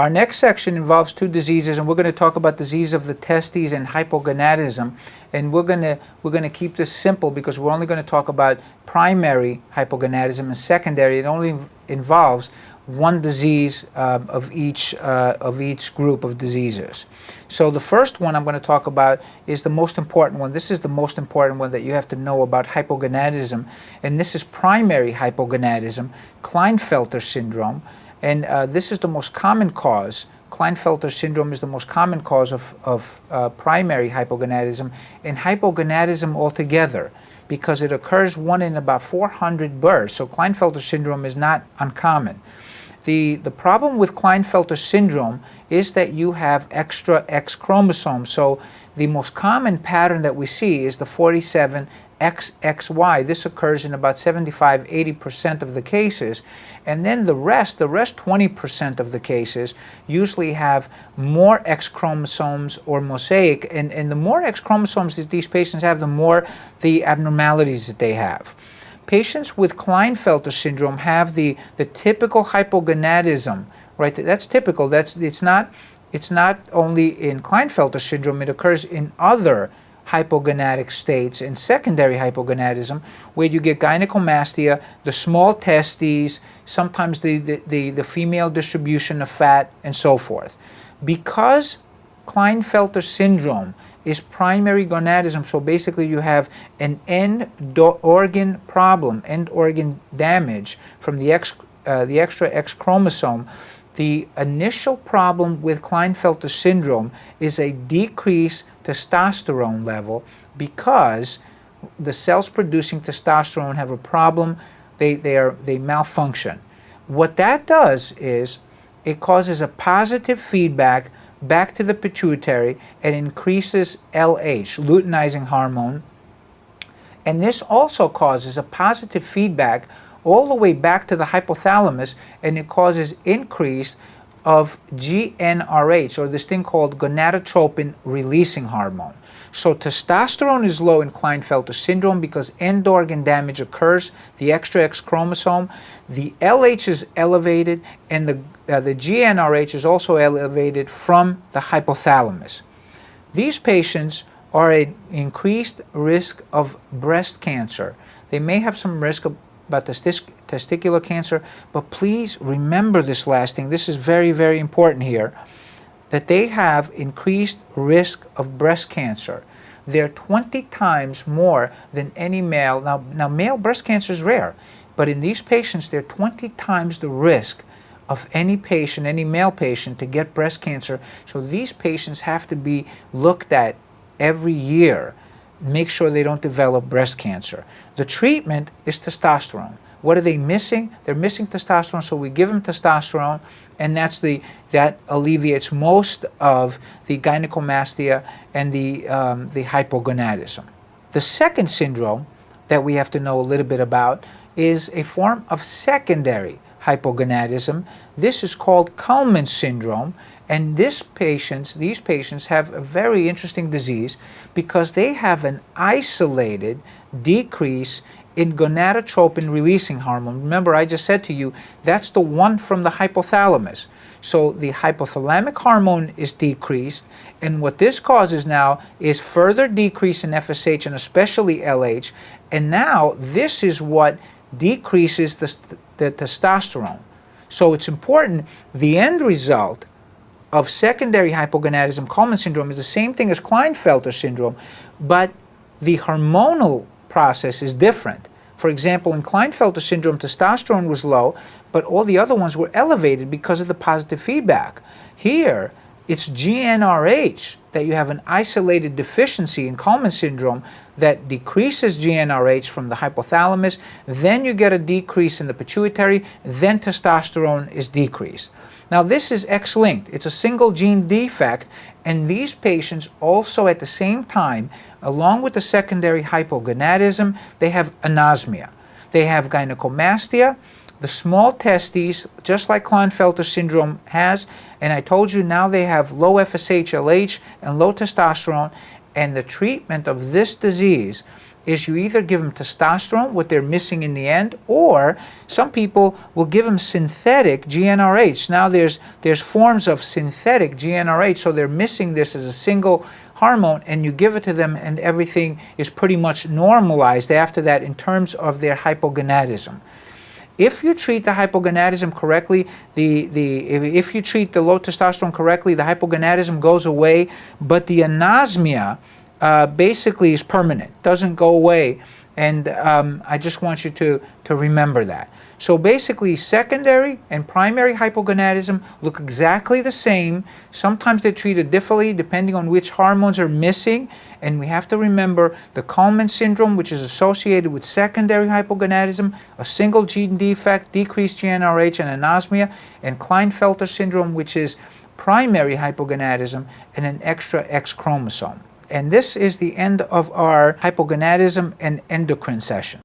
Our next section involves two diseases, and we're going to talk about disease of the testes and hypogonadism. And we're going to keep this simple because we're only going to talk about primary hypogonadism, and secondary, it only involves one disease of each group of diseases. So the first one I'm going to talk about is the most important one. This is the most important one that you have to know about hypogonadism, and this is primary hypogonadism, Klinefelter syndrome. And this is the most common cause. Klinefelter syndrome is the most common cause of primary hypogonadism and hypogonadism altogether, because it occurs 1 in about 400 births. So Klinefelter syndrome is not uncommon. The problem with Klinefelter syndrome is that you have extra X chromosomes. So the most common pattern that we see is the 47XXY. This occurs in about 75–80% of the cases. And then the rest 20% of the cases usually have more X chromosomes or mosaic. And the more X chromosomes that these patients have, the more the abnormalities that they have. Patients with Klinefelter syndrome have the typical hypogonadism, right? That's typical. It's not only in Klinefelter syndrome, it occurs in other hypogonadic states and secondary hypogonadism, where you get gynecomastia, the small testes, sometimes the female distribution of fat, and so forth. Because Klinefelter syndrome is primary gonadism, so basically you have an end organ problem, end organ damage from the extra X chromosome. The initial problem with Klinefelter syndrome is a decreased testosterone level, because the cells producing testosterone have a problem. They malfunction. What that does is it causes a positive feedback back to the pituitary and increases LH, luteinizing hormone. And this also causes a positive feedback all the way back to the hypothalamus, and it causes increase of GnRH, or this thing called gonadotropin releasing hormone. So testosterone is low in Klinefelter syndrome because end organ damage occurs, the extra X chromosome. The LH is elevated, and the GnRH is also elevated from the hypothalamus. These patients are at increased risk of breast cancer. They may have some risk about testicular cancer, but please remember this last thing. This is very, very important here, that they have increased risk of breast cancer. They're 20 times more than any male. Now male breast cancer is rare, but in these patients, they're 20 times the risk of any patient, any male patient, to get breast cancer. So these patients have to be looked at every year. Make sure they don't develop breast cancer. The treatment is testosterone. What are they missing? They're missing testosterone, so we give them testosterone, and that alleviates most of the gynecomastia and the hypogonadism. The second syndrome that we have to know a little bit about is a form of secondary hypogonadism. This is called Kallmann syndrome, and these patients have a very interesting disease because they have an isolated decrease in gonadotropin releasing hormone. Remember, I just said to you, that's the one from the hypothalamus. So the hypothalamic hormone is decreased, and what this causes now is further decrease in FSH and especially LH, and now this is what decreases the testosterone. So it's important, the end result of secondary hypogonadism, Kallmann syndrome, is the same thing as Klinefelter syndrome, but the hormonal process is different. For example, in Klinefelter syndrome, testosterone was low, but all the other ones were elevated because of the positive feedback. Here, it's GnRH that you have an isolated deficiency in Kallmann syndrome that decreases GnRH from the hypothalamus, then you get a decrease in the pituitary, then testosterone is decreased. Now this is X-linked. It's a single gene defect, and these patients also at the same time, along with the secondary hypogonadism, they have anosmia. They have gynecomastia, the small testes, just like Klinefelter syndrome has, and I told you now they have low FSH, LH, and low testosterone, and the treatment of this disease is you either give them testosterone, what they're missing in the end, or some people will give them synthetic GnRH. Now there's forms of synthetic GnRH, so they're missing this as a single hormone, and you give it to them and everything is pretty much normalized after that in terms of their hypogonadism. If you treat the hypogonadism correctly, if you treat the low testosterone correctly, the hypogonadism goes away, but the anosmia basically is permanent, doesn't go away. And I just want you to remember that. So basically, secondary and primary hypogonadism look exactly the same. Sometimes they're treated differently depending on which hormones are missing. And we have to remember the Kallmann syndrome, which is associated with secondary hypogonadism, a single gene defect, decreased GnRH, and anosmia, and Klinefelter syndrome, which is primary hypogonadism and an extra X chromosome. And this is the end of our hypogonadism and endocrine session.